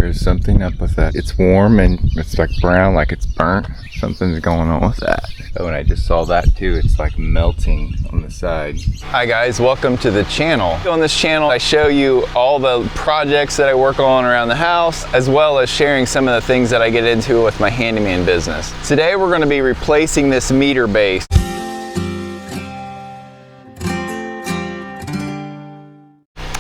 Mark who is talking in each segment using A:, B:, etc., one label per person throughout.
A: There's something up with that. It's warm and it's like brown, like it's burnt. Something's going on with that. Oh, and I just saw that too. It's like melting on the side. Hi guys, welcome to the channel. On this channel, I show you all the projects that I work on around the house, as well as sharing some of the things that I get into with my handyman business. Today, we're gonna be replacing this meter base.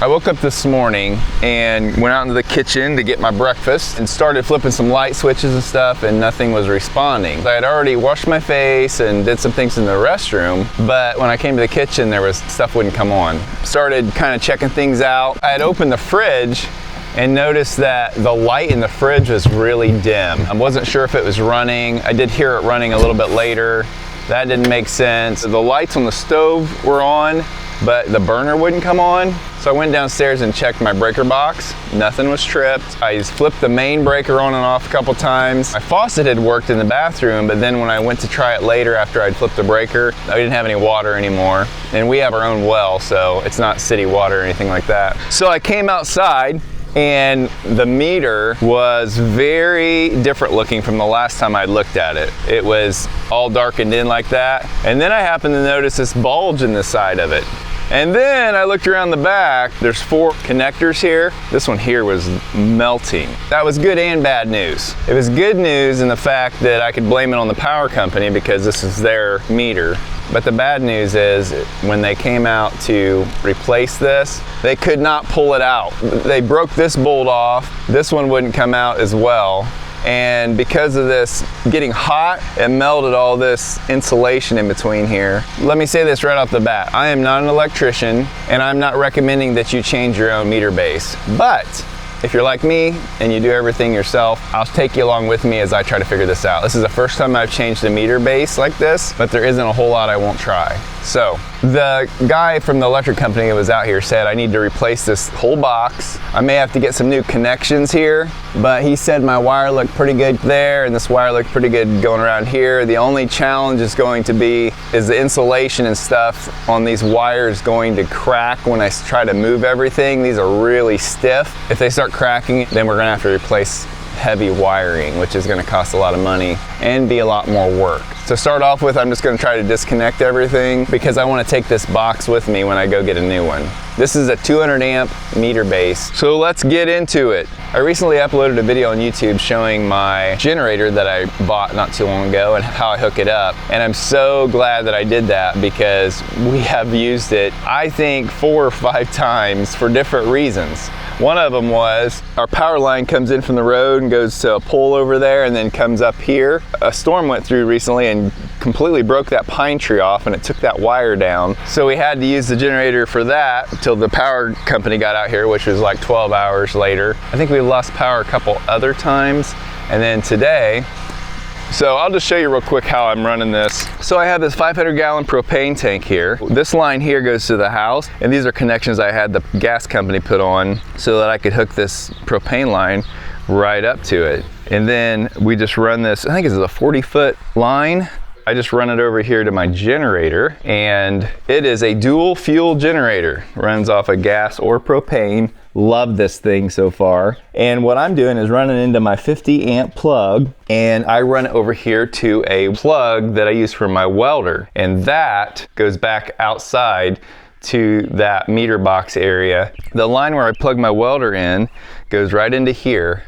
A: I woke up this morning and went out into the kitchen to get my breakfast and started flipping some light switches and stuff, and nothing was responding. I had already washed my face and did some things in the restroom, but when I came to the kitchen, there was stuff wouldn't come on. Started kind of checking things out. I had opened the fridge and noticed that the light in the fridge was really dim. I wasn't sure if it was running. I did hear it running a little bit later. That didn't make sense. The lights on the stove were on, but the burner wouldn't come on. So I went downstairs and checked my breaker box. Nothing was tripped. I just flipped the main breaker on and off a couple times. My faucet had worked in the bathroom, but then when I went to try it later after I'd flipped the breaker, I didn't have any water anymore. And we have our own well, so it's not city water or anything like that. So I came outside, and the meter was very different looking from the last time I looked at it. It was all darkened in like that. And then I happened to notice this bulge in the side of it. And then I looked around the back, there's 4 connectors here. This one here was melting. That was good and bad news. It was good news in the fact that I could blame it on the power company because this is their meter. But the bad news is when they came out to replace this, they could not pull it out. They broke this bolt off. This one wouldn't come out as well. And because of this getting hot, it melted all this insulation in between here. Let me say this right off the bat. I am not an electrician, and I'm not recommending that you change your own meter base. But if you're like me and you do everything yourself, I'll take you along with me as I try to figure this out. This is the first time I've changed a meter base like this, but there isn't a whole lot I won't try. So the guy from the electric company that was out here said I need to replace this whole box. I may have to get some new connections here, but he said my wire looked pretty good there and this wire looked pretty good going around here. The only challenge is going to be is the insulation and stuff on these wires going to crack when I try to move everything. These are really stiff. If they start cracking, then we're gonna have to replace heavy wiring, which is gonna cost a lot of money and be a lot more work. To start off with, I'm just gonna try to disconnect everything because I wanna take this box with me when I go get a new one. This is a 200 amp meter base, so let's get into it. I recently uploaded a video on YouTube showing my generator that I bought not too long ago and how I hook it up. And I'm so glad that I did that because we have used it, I think 4 or 5 times for different reasons. One of them was our power line comes in from the road and goes to a pole over there and then comes up here. A storm went through recently and completely broke that pine tree off and it took that wire down. So we had to use the generator for that until the power company got out here, which was like 12 hours later. I think we lost power a couple other times. And then today, so I'll just show you real quick how I'm running this. So I have this 500-gallon propane tank here. This line here goes to the house, and these are connections I had the gas company put on so that I could hook this propane line right up to it. And then we just run this, I think it's a 40-foot line. I just run it over here to my generator, and it is a dual fuel generator. Runs off of gas or propane. Love this thing so far. And what I'm doing is running into my 50 amp plug, and I run it over here to a plug that I use for my welder. And that goes back outside to that meter box area. The line where I plug my welder in goes right into here.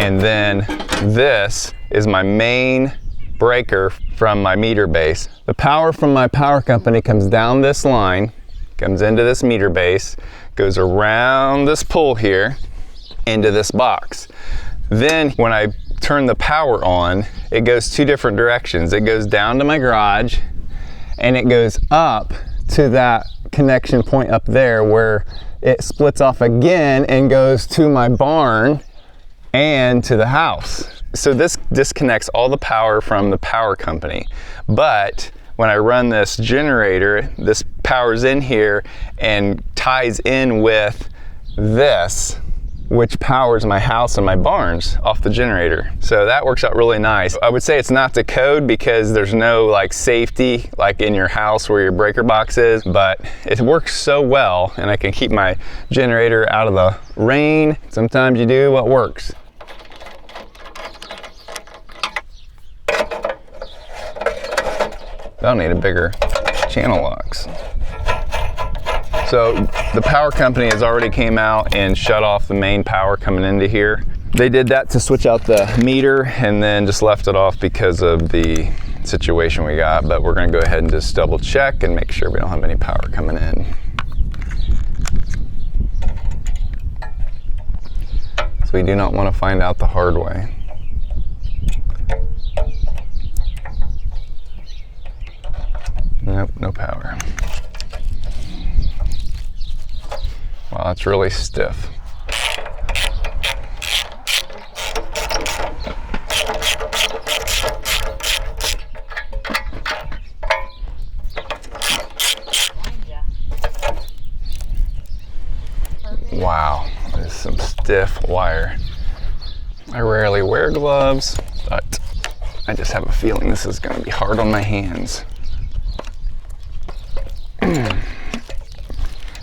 A: And then this is my main breaker from my meter base. The power from my power company comes down this line, comes into this meter base, goes around this pole here into this box. Then when I turn the power on, it goes 2 different directions. It goes down to my garage and it goes up to that connection point up there where it splits off again and goes to my barn and to the house. So this disconnects all the power from the power company. But when I run this generator, this power's in here and ties in with this which powers my house and my barns off the generator. So that works out really nice. I would say it's not the code because there's no like safety like in your house where your breaker box is, but it works so well, and I can keep my generator out of the rain. Sometimes you do what works. I'll need a bigger channel locks. So the power company has already came out and shut off the main power coming into here. They did that to switch out the meter and then just left it off because of the situation we got. But we're gonna go ahead and just double check and make sure we don't have any power coming in. So we do not want to find out the hard way. Nope, no power. Wow, it's really stiff. Wow, this is some stiff wire. I rarely wear gloves, but I just have a feeling this is going to be hard on my hands.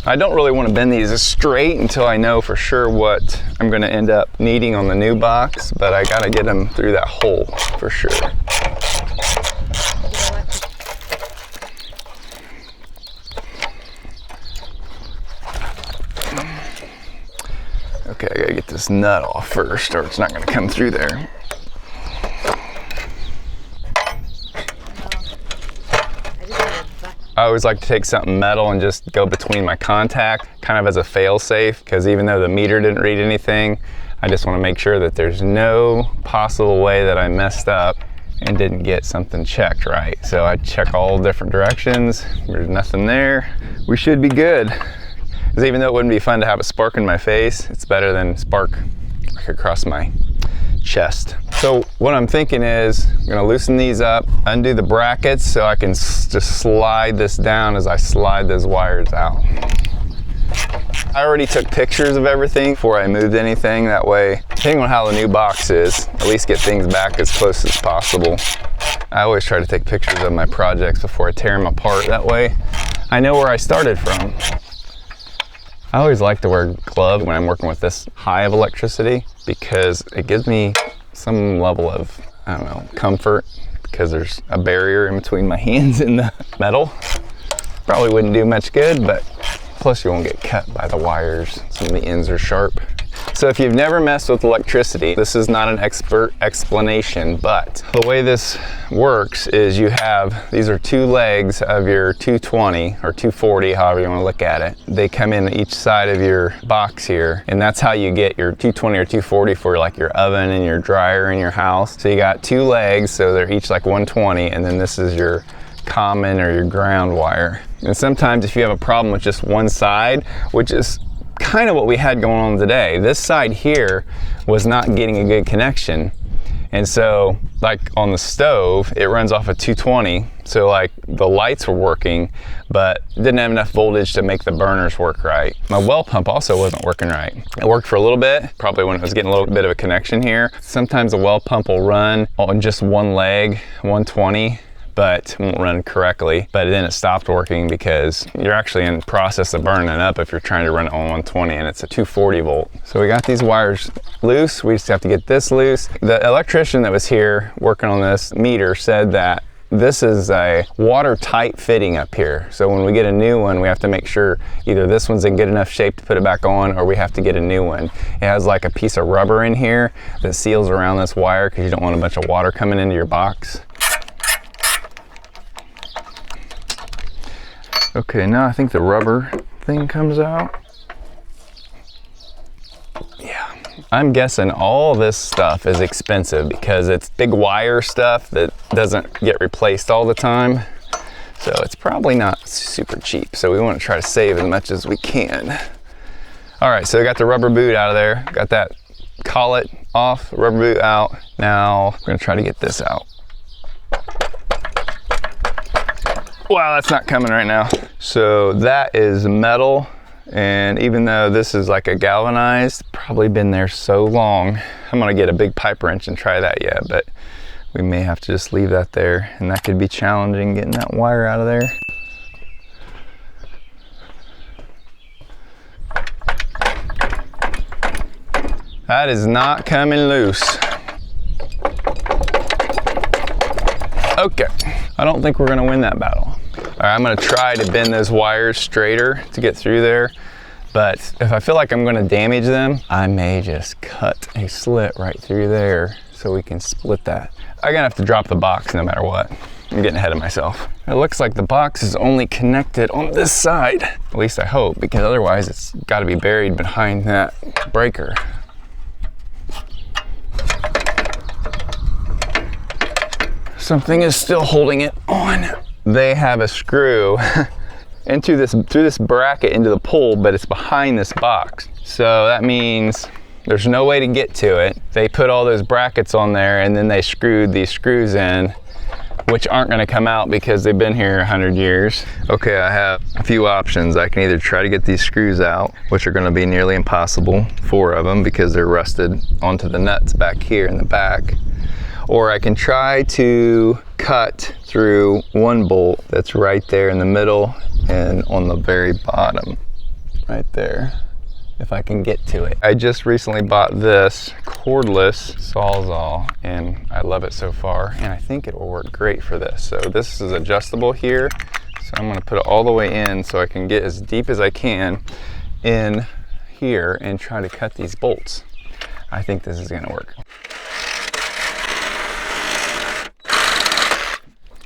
A: I don't really want to bend these straight until I know for sure what I'm going to end up needing on the new box, but I got to get them through that hole for sure. Okay, I got to get this nut off first or it's not going to come through there. I always like to take something metal and just go between my contact, kind of as a fail-safe, because even though the meter didn't read anything, I just want to make sure that there's no possible way that I messed up and didn't get something checked right. So I check all different directions. There's nothing there. We should be good. Because even though it wouldn't be fun to have a spark in my face, it's better than spark like across my chest. So what I'm thinking is I'm gonna loosen these up, undo the brackets so I can just slide this down as I slide those wires out. I already took pictures of everything before I moved anything. That way, depending on how the new box is, at least get things back as close as possible. I always try to take pictures of my projects before I tear them apart. That way, I know where I started from. I always like to wear gloves when I'm working with this high of electricity because it gives me some level of, I don't know, comfort because there's a barrier in between my hands and the metal. Probably wouldn't do much good, but plus you won't get cut by the wires. Some of the ends are sharp. So if you've never messed with electricity, this is not an expert explanation, but the way this works is you have, these are two legs of your 220 or 240, however you want to look at it. They come in each side of your box here, and that's how you get your 220 or 240 for like your oven and your dryer in your house. So you got two legs, so they're each like 120, and then this is your common or your ground wire. And sometimes if you have a problem with just one side, which is kind of what we had going on today, this side here was not getting a good connection. And so like on the stove, it runs off a 220. So like the lights were working, but didn't have enough voltage to make the burners work right. My well pump also wasn't working right. It worked for a little bit, probably when it was getting a little bit of a connection here. Sometimes the well pump will run on just one leg, 120, but won't run correctly. But then it stopped working because you're actually in the process of burning it up if you're trying to run it on 120 and it's a 240 volt. So we got these wires loose. We just have to get this loose. The electrician that was here working on this meter said that this is a watertight fitting up here. So when we get a new one, we have to make sure either this one's in good enough shape to put it back on or we have to get a new one. It has like a piece of rubber in here that seals around this wire because you don't want a bunch of water coming into your box. Okay, now I think the rubber thing comes out. Yeah, I'm guessing all this stuff is expensive because it's big wire stuff that doesn't get replaced all the time. So it's probably not super cheap. So we want to try to save as much as we can. All right, so I got the rubber boot out of there. Got that collet off, rubber boot out. Now we're gonna try to get this out. Wow, that's not coming right now. So that is metal And even though this is like a galvanized, probably been there so long, I'm gonna get a big pipe wrench and try that yet, but we may have to just leave that there, and that could be challenging getting that wire out of there. That is not coming loose. Okay, I don't think we're gonna win that battle. All right, I'm gonna try to bend those wires straighter to get through there, but if I feel like I'm gonna damage them, I may just cut a slit right through there so we can split that. I'm gonna have to drop the box no matter what. I'm getting ahead of myself. It looks like the box is only connected on this side. At least I hope, because otherwise it's gotta be buried behind that breaker. Something is still holding it on. They have a screw through this bracket into the pole, but it's behind this box. So that means there's no way to get to it. They put all those brackets on there and then they screwed these screws in, which aren't gonna come out because they've been here 100 years. Okay, I have a few options. I can either try to get these screws out, which are gonna be nearly impossible, 4 of them, because they're rusted onto the nuts back here in the back. Or I can try to cut through one bolt that's right there in the middle and on the very bottom, right there, if I can get to it. I just recently bought this cordless Sawzall and I love it so far, and I think it will work great for this. So this is adjustable here, so I'm gonna put it all the way in so I can get as deep as I can in here and try to cut these bolts. I think this is gonna work.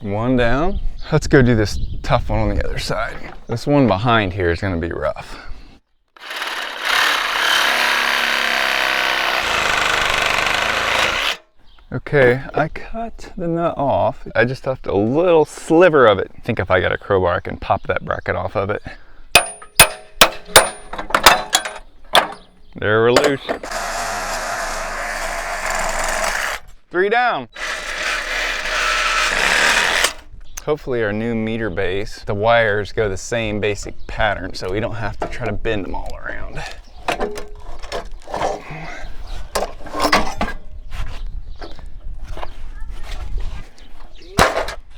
A: One down. Let's go do this tough one on the other side. This one behind here is gonna be rough. Okay, I cut the nut off. I just left a little sliver of it. I think if I got a crowbar, I can pop that bracket off of it. There, we're loose. 3 down. Hopefully our new meter base, the wires go the same basic pattern so we don't have to try to bend them all around.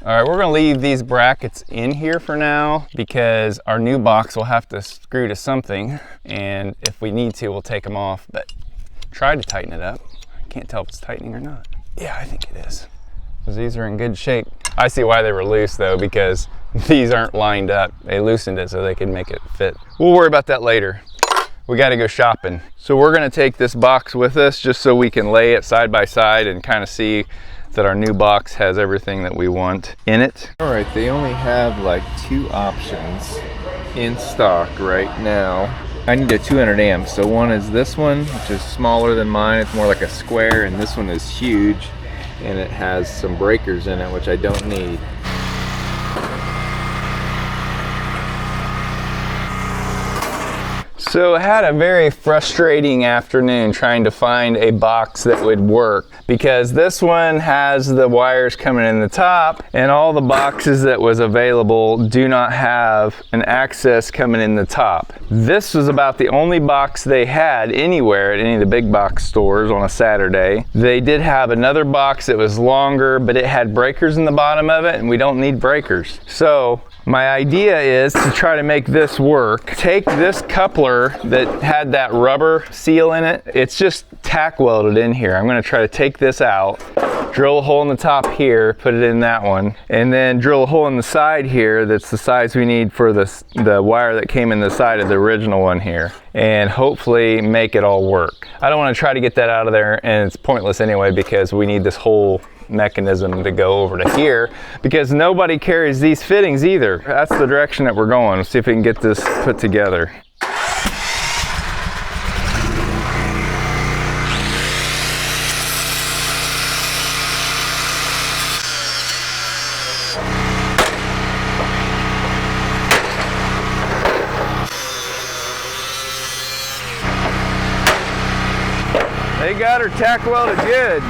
A: All right, we're gonna leave these brackets in here for now because our new box will have to screw to something, and if we need to, we'll take them off, but try to tighten it up. I can't tell if it's tightening or not. Yeah, I think it is. Because these are in good shape. I see why they were loose though, because these aren't lined up. They loosened it so they could make it fit. We'll worry about that later. We gotta go shopping. So we're gonna take this box with us just so we can lay it side by side and kind of see that our new box has everything that we want in it.
B: All right, they only have like 2 options in stock right now. I need a 200 amp. So one is this one, which is smaller than mine. It's more like a square, and this one is huge. And it has some breakers in it, which I don't need.
A: So I had a very frustrating afternoon trying to find a box that would work, because this one has the wires coming in the top, and all the boxes that was available do not have an access coming in the top. This was about the only box they had anywhere at any of the big box stores on a Saturday. They did have another box that was longer, but it had breakers in the bottom of it, and we don't need breakers. So my idea is to try to make this work. Take this coupler that had that rubber seal in it. It's just tack welded in here. I'm gonna try to take this out, drill a hole in the top here, put it in that one, and then drill a hole in the side here that's the size we need for the wire that came in the side of the original one here, and hopefully make it all work. I don't wanna try to get that out of there, and it's pointless anyway because we need this whole mechanism to go over to here because nobody carries these fittings either. That's the direction that we're going. Let's see if we can get this put together. They got her tack welded good.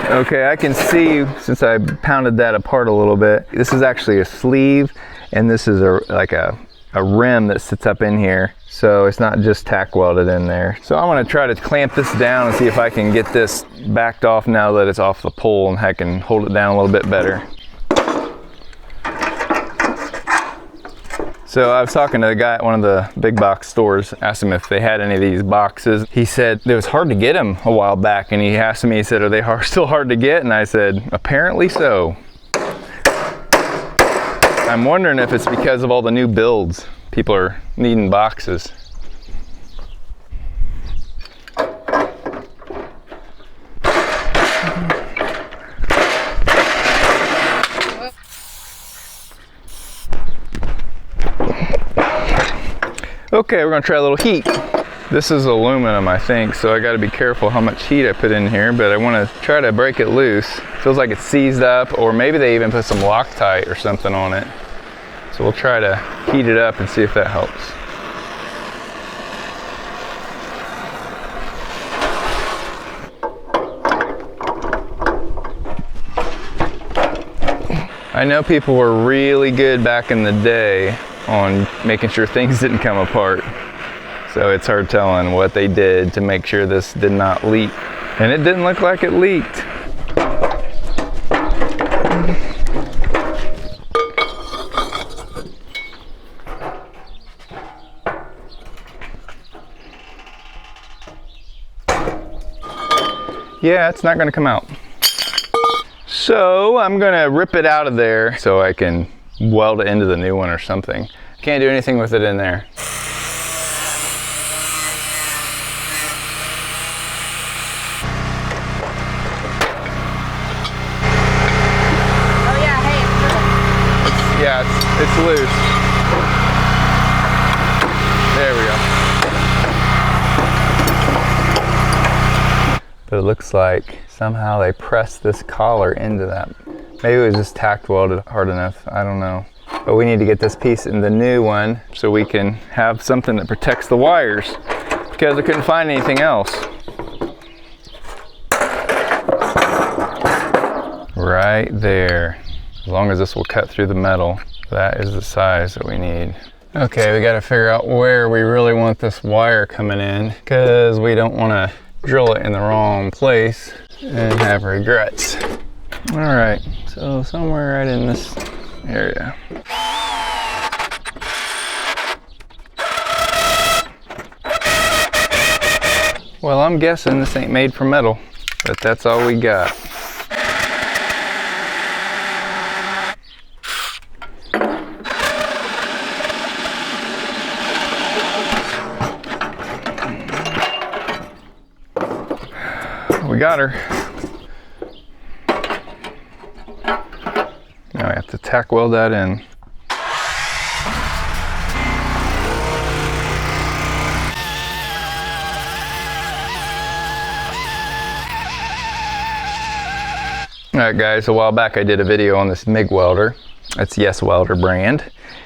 A: Okay, I can see, since I pounded that apart a little bit, this is actually a sleeve, and this is like a rim that sits up in here. So it's not just tack welded in there. So I'm gonna try to clamp this down and see if I can get this backed off now that it's off the pole, and I can hold it down a little bit better. So I was talking to the guy at one of the big box stores, asked him if they had any of these boxes. He said it was hard to get them a while back, and he asked me, he said, are they still hard to get? And I said, apparently so. I'm wondering if it's because of all the new builds. People are needing boxes. Okay, we're gonna try a little heat. This is aluminum, I think, so I gotta be careful how much heat I put in here, but I wanna try to break it loose. Feels like it's seized up, or maybe they even put some Loctite or something on it. So we'll try to heat it up and see if that helps. I know people were really good back in the day on making sure things didn't come apart. So it's hard telling what they did to make sure this did not leak. And it didn't look like it leaked. Yeah, it's not gonna come out. So I'm gonna rip it out of there so I can weld it into the new one or something. Can't do anything with it in there.
C: Oh yeah, hey,
A: It's loose. There we go. But it looks like somehow they pressed this collar into that. Maybe it was just tack welded hard enough, I don't know. But we need to get this piece in the new one so we can have something that protects the wires, because I couldn't find anything else. Right there. As long as this will cut through the metal, that is the size that we need. Okay, we gotta figure out where we really want this wire coming in, because we don't wanna drill it in the wrong place and have regrets. All right, so somewhere right in this area. Well, I'm guessing this ain't made for metal, but that's all we got. We got her. Now I have to tack weld that in. Alright guys, a while back I did a video on this MIG welder. It's Yes Welder brand.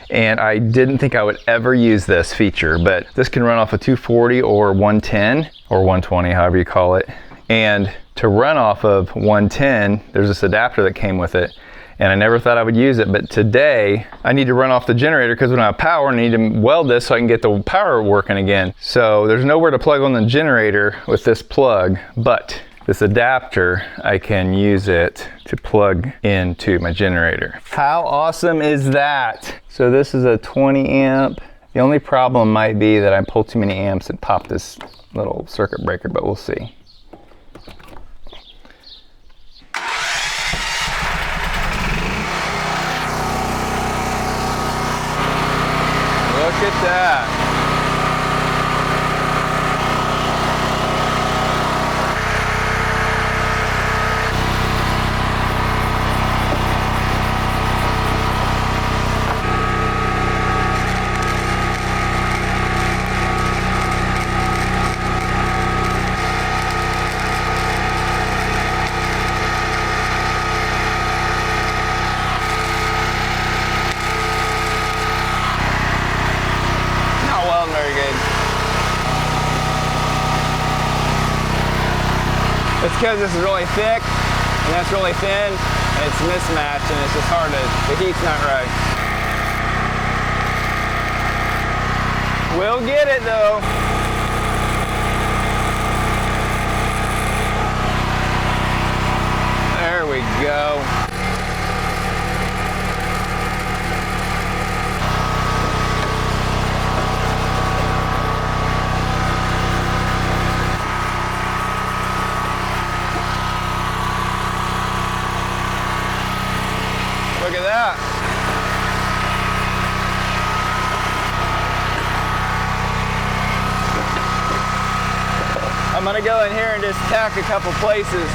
A: And I didn't think I would ever use this feature, but this can run off a 240 or 110 or 120, however you call it. And to run off of 110, there's this adapter that came with it. And I never thought I would use it, but today I need to run off the generator because we don't have power, and I need to weld this so I can get the power working again. So there's nowhere to plug on the generator with this plug, but this adapter, I can use it to plug into my generator. How awesome is that? So this is a 20 amp. The only problem might be that I pulled too many amps and popped this little circuit breaker, but we'll see. Look at that. It's because this is really thick And that's really thin, and it's mismatched, and it's just hard to, the heat's not right. We'll get it though. There we go. Look at that. I'm gonna go in here and just tack a couple places.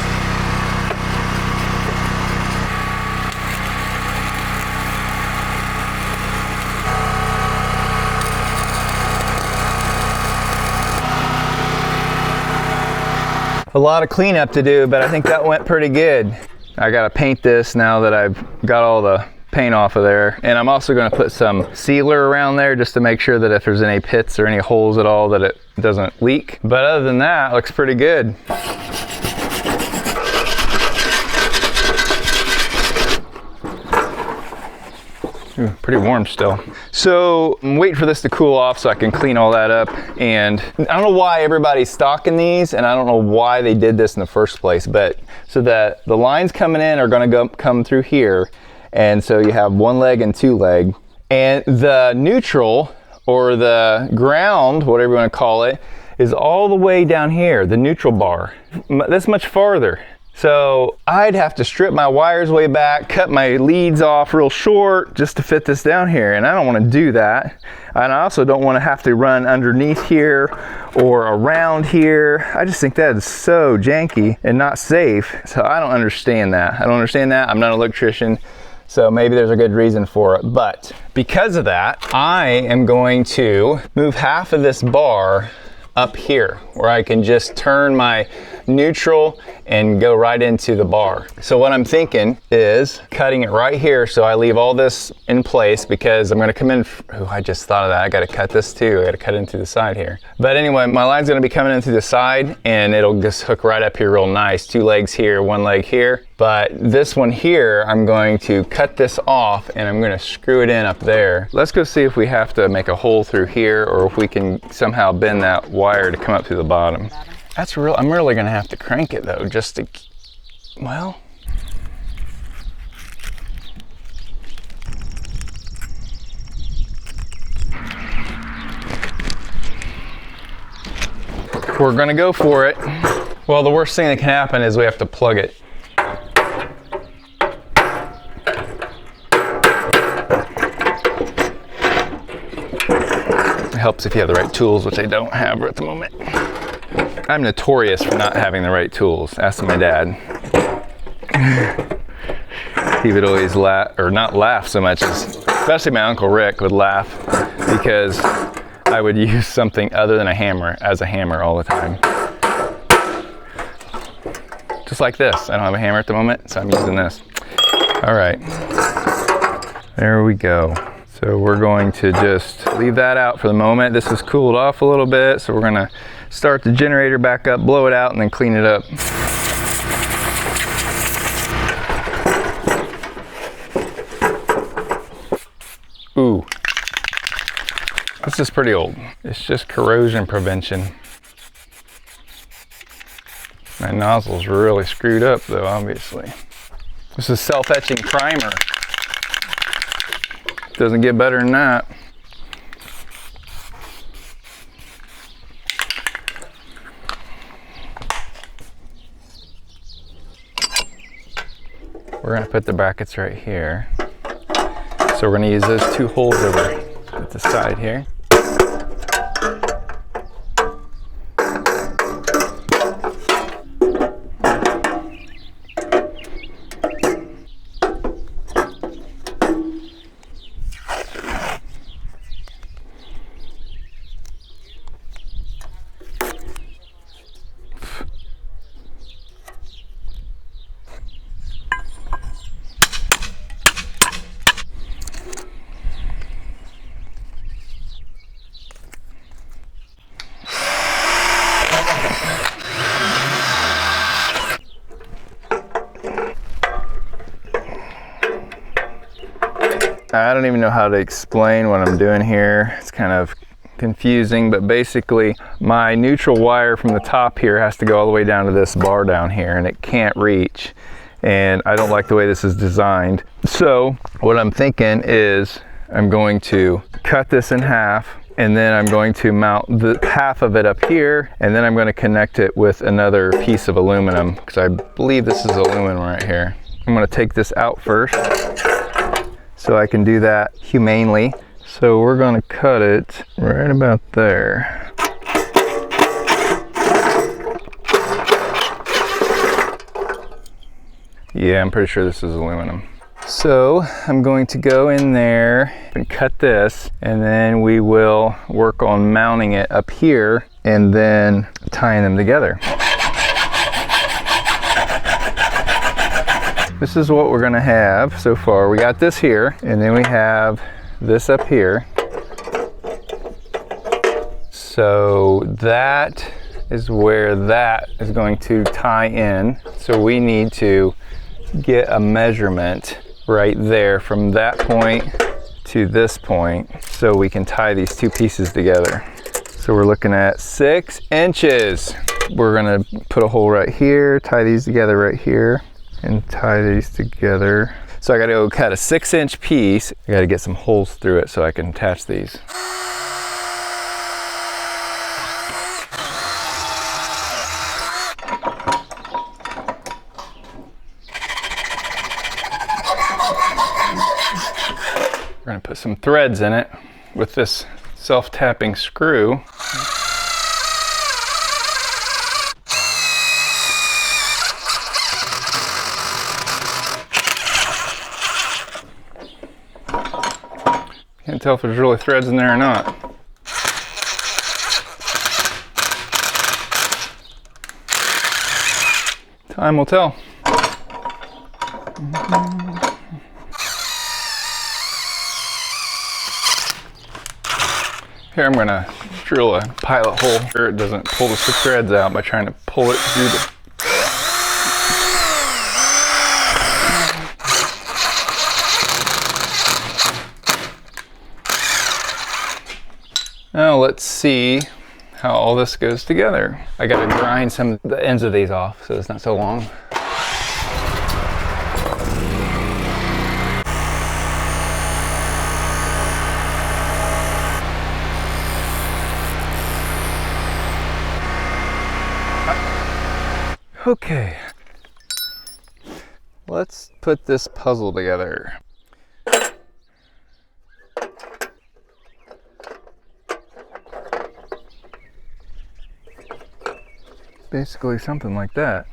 A: A lot of cleanup to do, but I think that went pretty good. I gotta paint this now that I've got all the paint off of there. And I'm also gonna put some sealer around there just to make sure that if there's any pits or any holes at all that it doesn't leak. But other than that, it looks pretty good. Ooh, pretty warm still. So I'm waiting for this to cool off so I can clean all that up. And I don't know why everybody's stocking these, and I don't know why they did this in the first place, but so that the lines coming in are gonna come through here. And so you have one leg and two leg. And the neutral, or the ground, whatever you wanna call it, is all the way down here, the neutral bar. That's much farther. So I'd have to strip my wires way back, cut my leads off real short just to fit this down here, and I don't want to do that. And I also don't want to have to run underneath here or around here. I just think that is so janky and not safe. So I don't understand that. I don't understand that. I'm not an electrician, so maybe there's a good reason for it. But because of that, I am going to move half of this bar up here where I can just turn my neutral and go right into the bar. So what I'm thinking is cutting it right here so I leave all this in place, because I'm gonna come in, I just thought of that, I gotta cut this too, I gotta cut into the side here. But anyway, my line's gonna be coming in through the side and it'll just hook right up here real nice. Two legs here, one leg here. But this one here, I'm going to cut this off and I'm gonna screw it in up there. Let's go see if we have to make a hole through here or if we can somehow bend that wire to come up through the bottom. That's real. I'm really gonna have to crank it though, just to, well. We're gonna go for it. Well, the worst thing that can happen is we have to plug it. It helps if you have the right tools, which I don't have at the moment. I'm notorious for not having the right tools. Ask my dad. He would always laugh, or not laugh so much as, especially my Uncle Rick would laugh because I would use something other than a hammer as a hammer all the time. Just like this. I don't have a hammer at the moment, so I'm using this. All right, there we go. So we're going to just leave that out for the moment. This has cooled off a little bit, so we're gonna start the generator back up, blow it out, and then clean it up. Ooh, this is pretty old. It's just corrosion prevention. My nozzle's really screwed up though, obviously. This is self-etching primer. Doesn't get better than that. We're gonna put the brackets right here. So we're gonna use those two holes over at the side here. don't even know how to explain what I'm doing here. It's kind of confusing, but basically my neutral wire from the top here has to go all the way down to this bar down here, and it can't reach. And I don't like the way this is designed. So what I'm thinking is I'm going to cut this in half, and then I'm going to mount the half of it up here, and then I'm going to connect it with another piece of aluminum, because I believe this is aluminum right here. I'm going to take this out first so I can do that humanely. So we're going to cut it right about there. Yeah, I'm pretty sure this is aluminum. So I'm going to go in there and cut this, and then we will work on mounting it up here and then tying them together. This is what we're gonna have so far. We got this here, and then we have this up here. So that is where that is going to tie in. So we need to get a measurement right there from that point to this point so we can tie these two pieces together. So we're looking at 6 inches. We're gonna put a hole right here, tie these together right here, and tie these together. So I gotta go cut a 6-inch piece. I gotta get some holes through it so I can attach these. We're gonna put some threads in it with this self-tapping screw. Can't tell if there's really threads in there or not. Time will tell. Here I'm going to drill a pilot hole where it doesn't pull the threads out by trying to pull it through the... Now let's see how all this goes together. I got to grind some of the ends of these off so it's not so long. Okay, let's put this puzzle together. Basically something like that.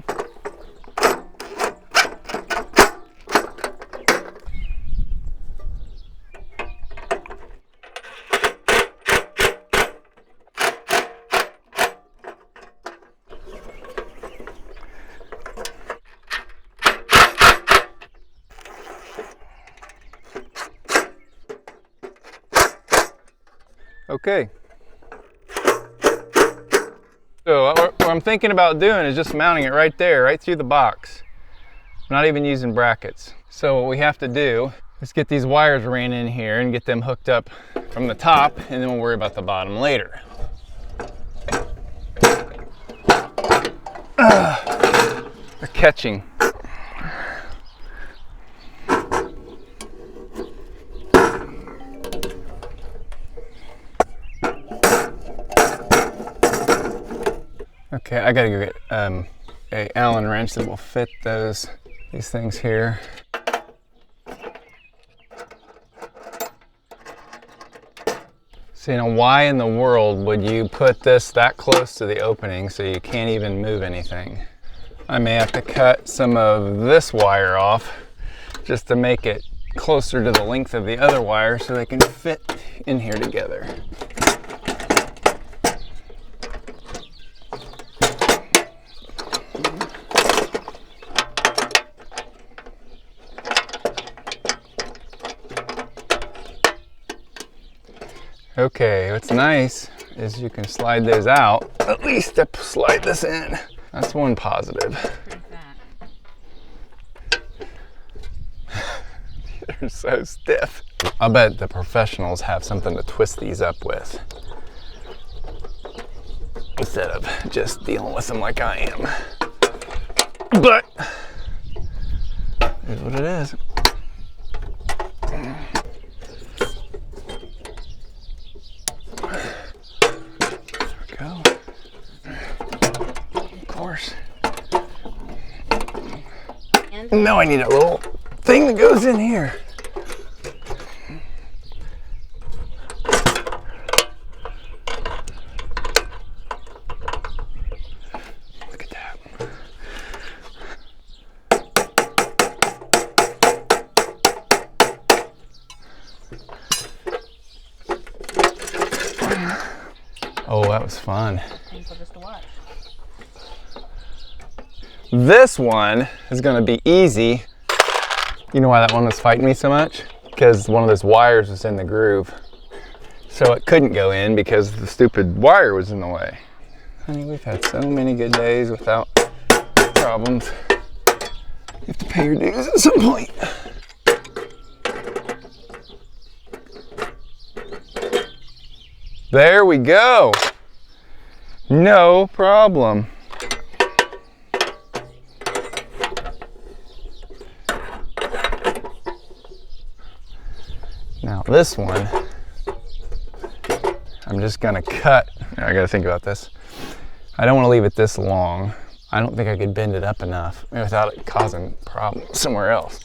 A: Okay. So what I'm thinking about doing is just mounting it right there, right through the box. I'm not even using brackets. So what we have to do is get these wires ran in here and get them hooked up from the top, and then we'll worry about the bottom later. They're catching. Okay, I gotta go get a Allen wrench that will fit these things here. So, you know, why in the world would you put this that close to the opening so you can't even move anything? I may have to cut some of this wire off just to make it closer to the length of the other wire so they can fit in here together. Okay, what's nice is you can slide those out, at least to slide this in. That's one positive.
C: Where's that?
A: They're so stiff. I bet the professionals have something to twist these up with, instead of just dealing with them like I am. But here's what it is. There we go. Of course. Now I need a little thing that goes in here. Look at that. Oh, that was fun.
C: Painful just to watch.
A: This one is going to be easy. You know why that one was fighting me so much? Because one of those wires was in the groove. So it couldn't go in because the stupid wire was in the way. Honey, we've had so many good days without problems. You have to pay your dues at some point. There we go. No problem. Now this one, I'm just gonna cut. I gotta think about this. I don't want to leave it this long. I don't think I could bend it up enough without it causing problems somewhere else.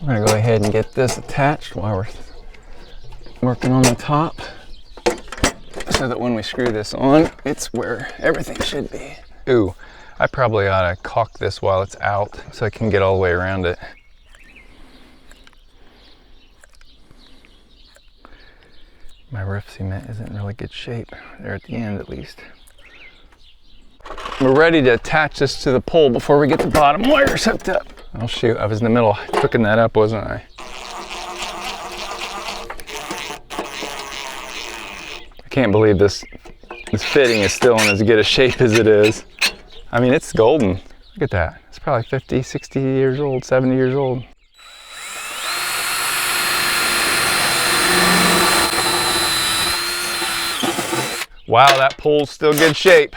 A: We're gonna go ahead and get this attached while we're working on the top, so that when we screw this on, it's where everything should be. Ooh, I probably ought to caulk this while it's out so I can get all the way around it. My roof cement isn't in really good shape, there at the end at least. We're ready to attach this to the pole before we get the bottom wires hooked up. Oh shoot, I was in the middle hooking that up, wasn't I? I can't believe this fitting is still in as good a shape as it is. I mean, it's golden. Look at that. It's probably 50, 60 years old, 70 years old. Wow, that pole's still good shape.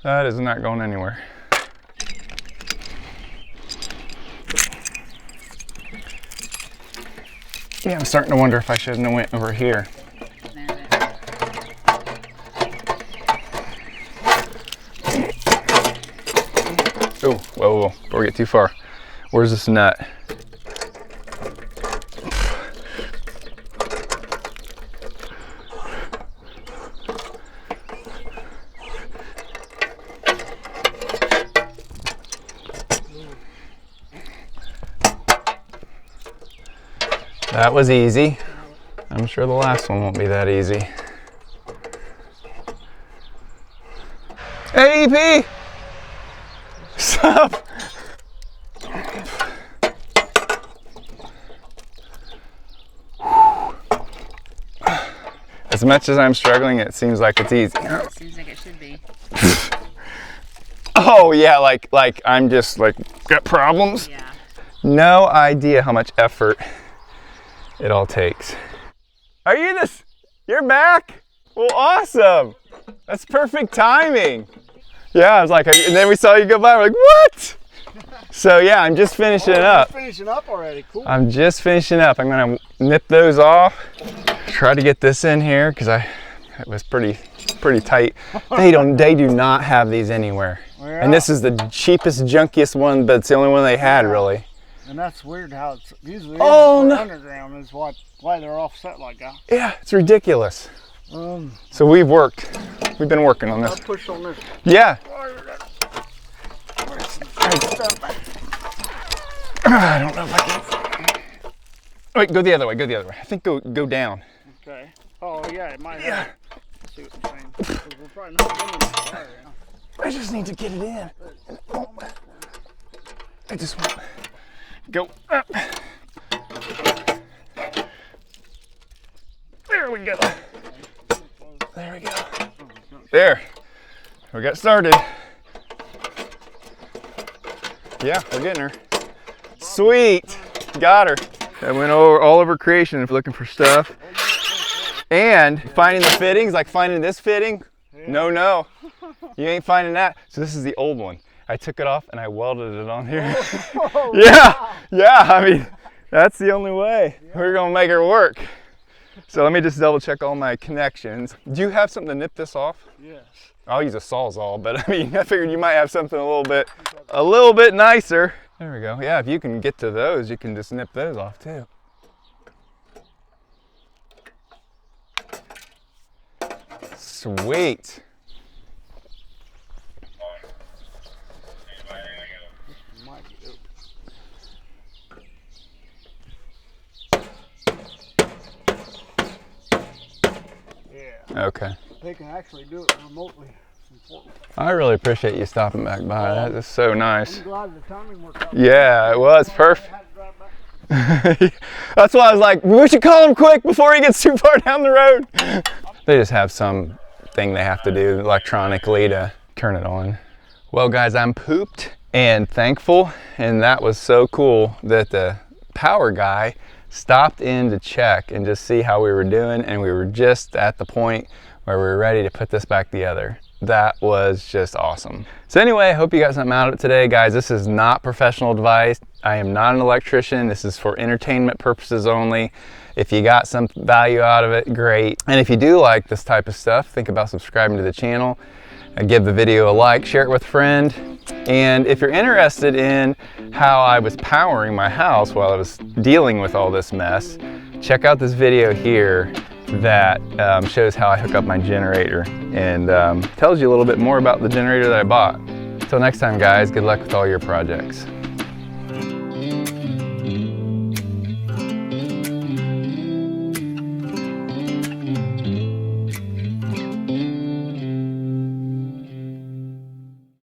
A: That is not going anywhere. Yeah, I'm starting to wonder if I shouldn't have went over here. Oh, whoa, whoa, before we get too far. Where's this nut? That was easy. I'm sure the last one won't be that easy. Hey, EP! Stop! As much as I'm struggling, it seems like it's easy.
C: It seems like it should be.
A: Oh yeah, like I'm just like got problems.
C: Yeah.
A: No idea how much effort it all takes. Are you this? You're back? Well, awesome. That's perfect timing. Yeah, I was like, and then we saw you go by. We're like, what? So yeah, I'm just finishing up.
D: Finishing up already. Cool.
A: I'm just finishing up. I'm gonna nip those off. Try to get this in here because it was pretty tight. They do not have these anywhere.
D: Yeah.
A: And this is the cheapest, junkiest one, but it's the only one they had really.
D: And that's weird how it's usually
A: Oh, no.
D: underground is why they're offset like that.
A: Yeah, it's ridiculous. So we've been working on
D: I'll
A: this.
D: push on this.
A: Yeah. I don't know if I can. Wait, go the other way, go the other way. I think go down.
D: Okay. Oh yeah, it might have. Let's see what I'm saying. 'Cause we're probably not getting the fire now.
A: I just need to get it in. I just want to go up. There we go. There we go. There. We got started. Yeah, we're getting her. Sweet. Got her. I went all over creation looking for stuff. And finding the fittings, like finding this fitting. No. You ain't finding that. So this is the old one. I took it off and I welded it on here. Yeah, I mean, that's the only way. We're gonna make her work. So let me just double check all my connections. Do you have something to nip this off?
D: Yes.
A: I'll use a Sawzall, but I mean, I figured you might have something a little bit nicer. There we go. Yeah, if you can get to those, you can just nip those off too. Sweet.
D: Yeah.
A: Okay.
D: They can actually do it remotely. It's important.
A: I really appreciate you stopping back by. That is so nice.
D: I'm glad the timing worked out.
A: Yeah, it was perfect.
D: I had to drive back.
A: That's why I was like, we should call him quick before he gets too far down the road. They just have some thing they have to do electronically to turn it on. Well guys, I'm pooped and thankful, and that was so cool that the power guy stopped in to check and just see how we were doing, and we were just at the point where we were ready to put this back together. That was just awesome. So anyway, I hope you got something out of it today, guys. This is not professional advice. I am not an electrician. This is for entertainment purposes only. If you got some value out of it, great. And if you do like this type of stuff, think about subscribing to the channel. Give the video a like, share it with a friend. And if you're interested in how I was powering my house while I was dealing with all this mess, check out this video here that shows how I hook up my generator and tells you a little bit more about the generator that I bought. Until next time guys, good luck with all your projects.